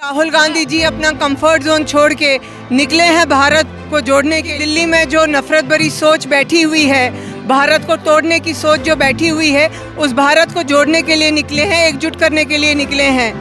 राहुल गांधी जी अपना comfort zone छोड़ के निकले हैं भारत को जोड़ने के। दिल्ली में जो नफरत भरी सोच बैठी हुई है, भारत को तोड़ने की सोच जो बैठी हुई है, उस भारत को जोड़ने के लिए निकले हैं, एकजुट करने के लिए निकले हैं,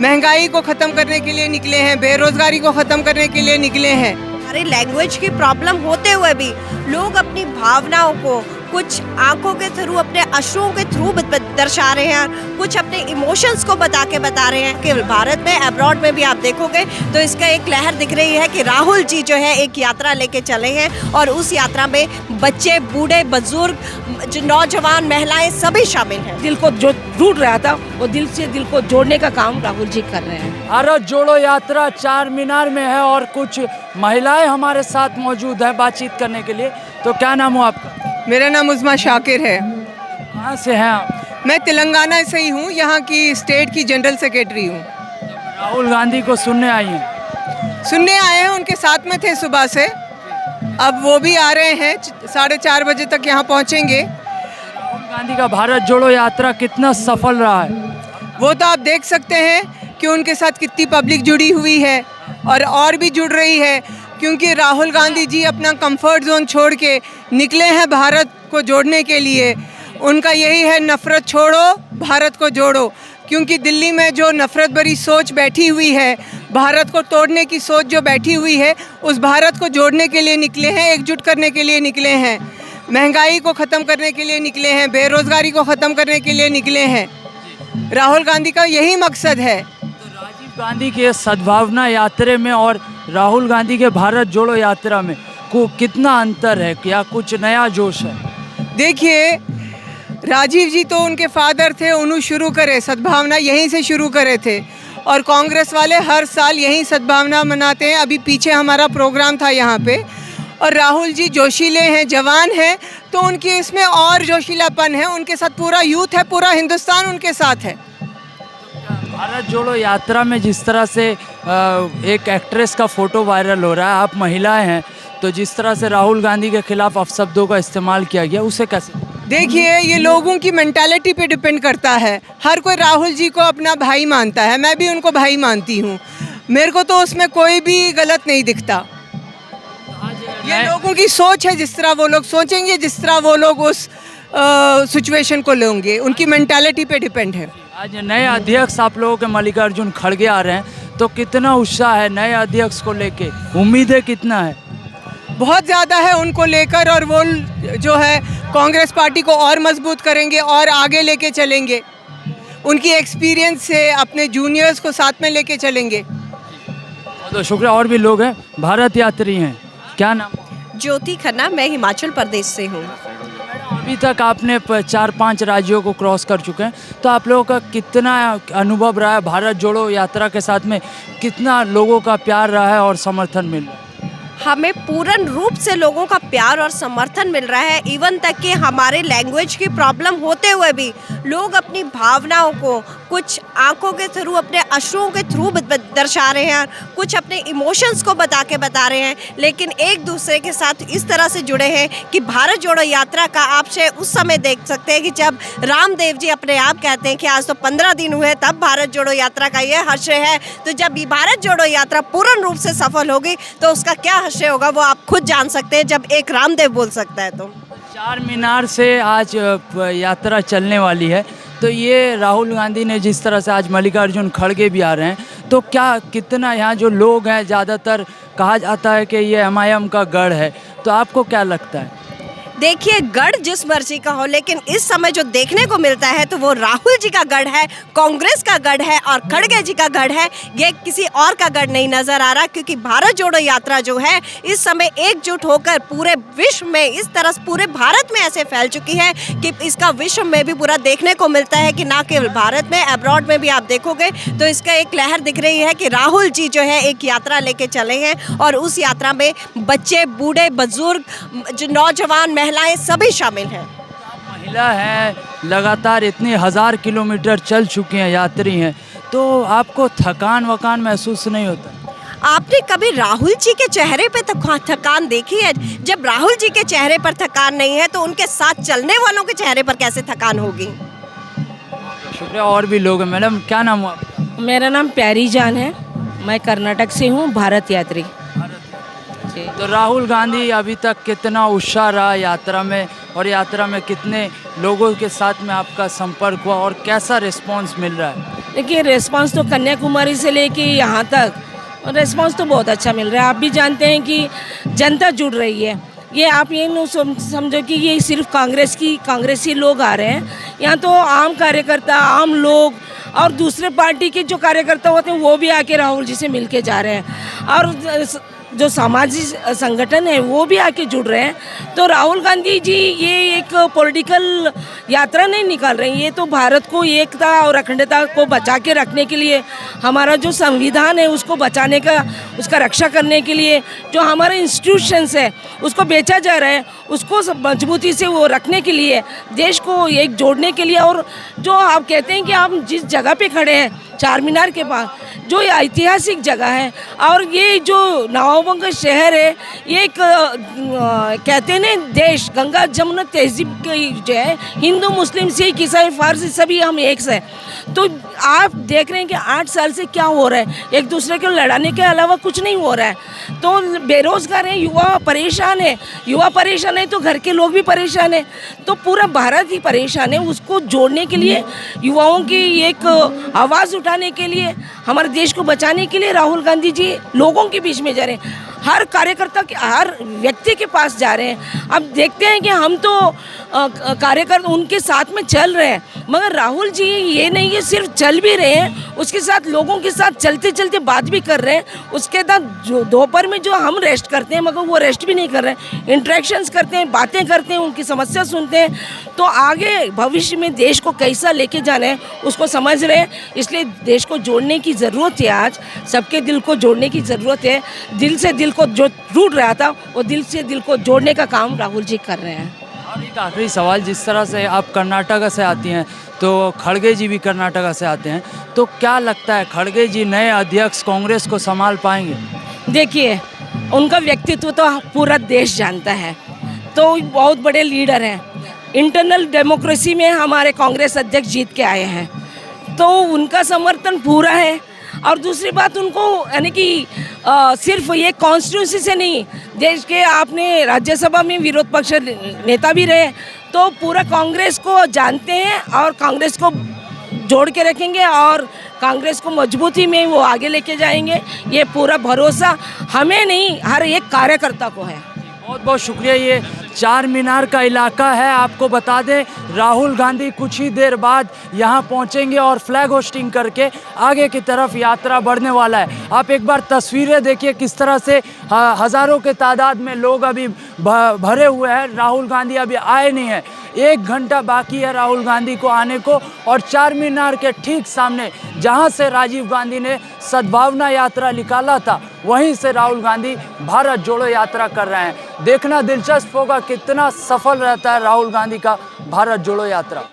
महंगाई को ख़त्म करने के लिए निकले हैं, बेरोजगारी को ख़त्म करने के लिए निकले हैं। हमारी लैंग्वेज की प्रॉब्लम होते हुए भी लोग अपनी भावनाओं को कुछ आंखों के थ्रू, अपने अश्रुओं के थ्रू दर्शा रहे हैं, कुछ अपने इमोशंस को बता रहे हैं। केवल भारत में, अब्रॉड में भी आप देखोगे तो इसका एक लहर दिख रही है कि राहुल जी जो है एक यात्रा लेके चले हैं और उस यात्रा में बच्चे, बूढ़े, बुजुर्ग, जो नौजवान, महिलाएं सभी शामिल हैं। दिल को जो टूट रहा था वो दिल से दिल को जोड़ने का काम राहुल जी कर रहे हैं। भारत जोड़ो यात्रा चार मीनार में है और कुछ महिलाएं हमारे साथ मौजूद है बातचीत करने के लिए। तो क्या नाम हो आपका? मेरा नाम उज़्मा शाकिर है। कहाँ से हैं आप? मैं तेलंगाना से ही हूँ, यहाँ की स्टेट की जनरल सेक्रेटरी हूँ। राहुल गांधी को सुनने आई हैं? सुनने आए हैं, उनके साथ में थे सुबह से, अब वो भी आ रहे हैं, 4:30 बजे तक यहाँ पहुँचेंगे। राहुल गांधी का भारत जोड़ो यात्रा कितना सफल रहा है वो तो आप देख सकते हैं कि उनके साथ कितनी पब्लिक जुड़ी हुई है और भी जुड़ रही है, क्योंकि राहुल गांधी जी अपना कंफर्ट जोन छोड़ के निकले हैं भारत को जोड़ने के लिए। उनका यही है, नफ़रत छोड़ो, भारत को जोड़ो। क्योंकि दिल्ली में जो नफ़रत भरी सोच बैठी हुई है, भारत को तोड़ने की सोच जो बैठी हुई है, उस भारत को जोड़ने के लिए निकले हैं, एकजुट करने के लिए निकले हैं, महंगाई को ख़त्म करने के लिए निकले हैं, बेरोज़गारी को ख़त्म करने के लिए निकले हैं। राहुल गांधी का यही मकसद है। राजीव गांधी के सद्भावना यात्रा में और राहुल गांधी के भारत जोड़ो यात्रा में को कितना अंतर है? क्या कुछ नया जोश है? देखिए, राजीव जी तो उनके फादर थे, उन्होंने शुरू करे सद्भावना, यहीं से शुरू करे थे और कांग्रेस वाले हर साल यहीं सद्भावना मनाते हैं। अभी पीछे हमारा प्रोग्राम था यहाँ पे, और राहुल जी जोशीले हैं, जवान हैं, तो उनकी इसमें और जोशीलापन है। उनके साथ पूरा यूथ है, पूरा हिंदुस्तान उनके साथ है। भारत जोड़ो यात्रा में जिस तरह से एक एक्ट्रेस का फ़ोटो वायरल हो रहा है, आप महिलाएं हैं, तो जिस तरह से राहुल गांधी के खिलाफ अपशब्दों का इस्तेमाल किया गया, उसे कैसे? देखिए, ये लोगों की मेंटालिटी पे डिपेंड करता है। हर कोई राहुल जी को अपना भाई मानता है, मैं भी उनको भाई मानती हूँ, मेरे को तो उसमें कोई भी गलत नहीं दिखता। ये लोगों की सोच है, जिस तरह वो लोग सोचेंगे, जिस तरह वो लोग उस सिचुएशन को लेंगे, उनकी मेंटालिटी पे डिपेंड है। आज नए अध्यक्ष आप लोगों के मल्लिकार्जुन खड़गे आ रहे हैं, तो कितना उत्साह है नए अध्यक्ष को लेके? उम्मीदें कितना है? बहुत ज़्यादा है उनको लेकर, और वो जो है कांग्रेस पार्टी को और मजबूत करेंगे और आगे लेके चलेंगे। उनकी एक्सपीरियंस से अपने जूनियर्स को साथ में लेके चलेंगे। तो शुक्रिया। और भी लोग हैं, भारत यात्री हैं, क्या नाम? ज्योति खन्ना, मैं हिमाचल प्रदेश से हूँ। अभी तक आपने 4-5 राज्यों को क्रॉस कर चुके हैं, तो आप लोगों का कितना अनुभव रहा है भारत जोड़ो यात्रा के साथ में? कितना लोगों का प्यार रहा है और समर्थन मिल रहा है? हमें पूर्ण रूप से लोगों का प्यार और समर्थन मिल रहा है। इवन तक कि हमारे लैंग्वेज की प्रॉब्लम होते हुए भी लोग अपनी भावनाओं को कुछ आंखों के थ्रू, अपने अश्रुओं के थ्रू दर्शा रहे हैं, कुछ अपने इमोशंस को बता रहे हैं, लेकिन एक दूसरे के साथ इस तरह से जुड़े हैं कि भारत जोड़ो यात्रा का आप उस समय देख सकते हैं कि जब रामदेव जी अपने आप कहते हैं कि आज तो 15 दिन हुए, तब भारत जोड़ो यात्रा का ये हर्षय है। तो जब ये भारत जोड़ो यात्रा पूर्ण रूप से सफल होगी तो उसका क्या हर्षय होगा वो आप खुद जान सकते हैं, जब एक रामदेव बोल सकता है। तो चार मीनार से आज यात्रा चलने वाली है, तो ये राहुल गांधी ने जिस तरह से आज मल्लिकार्जुन खड़गे भी आ रहे हैं, तो क्या कितना यहाँ जो लोग हैं, ज़्यादातर कहा जाता है कि ये MIM का गढ़ है, तो आपको क्या लगता है? देखिए, गढ़ जिस मर्जी का हो, लेकिन इस समय जो देखने को मिलता है तो वो राहुल जी का गढ़ है, कांग्रेस का गढ़ है और खड़गे जी का गढ़ है। ये किसी और का गढ़ नहीं नजर आ रहा, क्योंकि भारत जोड़ो यात्रा जो है इस समय एकजुट होकर पूरे विश्व में, इस तरह पूरे भारत में ऐसे फैल चुकी है कि इसका विश्व में भी पूरा देखने को मिलता है कि ना केवल भारत में, अब्रॉड में भी आप देखोगे तो इसका एक लहर दिख रही है कि राहुल जी जो है एक यात्रा लेके चले हैं और उस यात्रा में बच्चे, बूढ़े, बुजुर्ग, जो नौजवान, महिलाएं सभी शामिल हैं। महिला है, लगातार इतने 1000 किलोमीटर चल चुके हैं, यात्री हैं, तो आपको थकान वकान महसूस नहीं होता? आपने कभी राहुल जी के चेहरे पे थकान देखी है? जब राहुल जी के चेहरे पर थकान नहीं है तो उनके साथ चलने वालों के चेहरे पर कैसे थकान होगी? शुक्रिया। और भी लोग हैं। मैडम, क्या नाम हुआ? मेरा नाम प्यारी जान है। मैं कर्नाटक से हूँ, भारत यात्री। जी। तो राहुल गांधी अभी तक कितना उत्साह रहा यात्रा में, और यात्रा में कितने लोगों के साथ में आपका संपर्क हुआ और कैसा रिस्पांस मिल रहा है? देखिए, रिस्पांस तो कन्याकुमारी से लेके यहाँ तक रिस्पांस तो बहुत अच्छा मिल रहा है। आप भी जानते हैं कि जनता जुड़ रही है। ये आप ये न समझो कि ये सिर्फ कांग्रेसी लोग आ रहे हैं, यहाँ तो आम कार्यकर्ता, आम लोग और दूसरे पार्टी के जो कार्यकर्ता होते हैं वो भी आके राहुल जी से मिल के जा रहे हैं, और जो सामाजिक संगठन है वो भी आके जुड़ रहे हैं। तो राहुल गांधी जी ये एक पॉलिटिकल यात्रा नहीं निकाल रहे हैं, ये तो भारत को एकता और अखंडता को बचा के रखने के लिए, हमारा जो संविधान है उसको बचाने का, उसका रक्षा करने के लिए, जो हमारे इंस्टीट्यूशंस है उसको बेचा जा रहा है, उसको मजबूती से वो रखने के लिए, देश को एक जोड़ने के लिए। और जो आप कहते हैं कि आप जिस जगह पे खड़े हैं चार मीनार के पास, जो ऐतिहासिक जगह है, और ये जो नवाबों का शहर है, ये एक कहते हैं ना देश, गंगा जमुना तहजीब की जो है, हिंदू मुस्लिम सिख ईसाई फारसी सभी हम एक से। तो आप देख रहे हैं कि 8 साल से क्या हो रहा है, एक दूसरे को लड़ाने के अलावा कुछ नहीं हो रहा है। तो बेरोजगार है, युवा परेशान है तो घर के लोग भी परेशान है, तो पूरा भारत ही परेशान है। उसको जोड़ने के लिए, युवाओं की एक आवाज़ उठाने के लिए, हमारे देश को बचाने के लिए राहुल गांधी जी लोगों के बीच में जा रहे हैं, हर कार्यकर्ता के, हर व्यक्ति के पास जा रहे हैं। अब देखते हैं कि हम तो कार्यकर्ता उनके साथ में चल रहे हैं, मगर राहुल जी ये नहीं है सिर्फ चल भी रहे हैं, उसके साथ लोगों के साथ चलते चलते बात भी कर रहे हैं। उसके बाद जो दोपहर में जो हम रेस्ट करते हैं, मगर वो रेस्ट भी नहीं कर रहे हैं, इंटरेक्शंस करते हैं, बातें करते हैं, उनकी समस्या सुनते हैं। तो आगे भविष्य में देश को कैसा लेके जाना है उसको समझ रहे हैं, इसलिए देश को जोड़ने की ज़रूरत है। आज सबके दिल को जोड़ने की ज़रूरत है। दिल से दिल को जो टूट रहा था वो दिल से दिल को जोड़ने का काम राहुल जी कर रहे हैं। और एक आखिरी सवाल, जिस तरह से आप कर्नाटक से आती हैं, तो खड़गे जी भी कर्नाटक से आते हैं, तो क्या लगता है खड़गे जी नए अध्यक्ष कांग्रेस को संभाल पाएंगे? देखिए, उनका व्यक्तित्व तो पूरा देश जानता है, तो बहुत बड़े लीडर हैं। इंटरनल डेमोक्रेसी में हमारे कांग्रेस अध्यक्ष जीत के आए हैं, तो उनका समर्थन पूरा है। और दूसरी बात, उनको यानी कि सिर्फ ये कॉन्स्टिट्यूंसी से नहीं, देश के आपने राज्यसभा में विरोध पक्ष नेता भी रहे, तो पूरा कांग्रेस को जानते हैं और कांग्रेस को जोड़ के रखेंगे और कांग्रेस को मजबूती में वो आगे लेके जाएंगे। ये पूरा भरोसा हमें नहीं, हर एक कार्यकर्ता को है। बहुत बहुत शुक्रिया। ये चार मीनार का इलाका है। आपको बता दें, राहुल गांधी कुछ ही देर बाद यहाँ पहुँचेंगे और फ्लैग होस्टिंग करके आगे की तरफ यात्रा बढ़ने वाला है। आप एक बार तस्वीरें देखिए किस तरह से हज़ारों के तादाद में लोग अभी भरे हुए हैं। राहुल गांधी अभी आए नहीं हैं, 1 घंटा बाकी है राहुल गांधी को आने को। और चार मीनार के ठीक सामने जहाँ से राजीव गांधी ने सद्भावना यात्रा निकाला था, वहीं से राहुल गांधी भारत जोड़ो यात्रा कर रहे हैं। देखना दिलचस्प होगा कितना सफल रहता है राहुल गांधी का भारत जोड़ो यात्रा।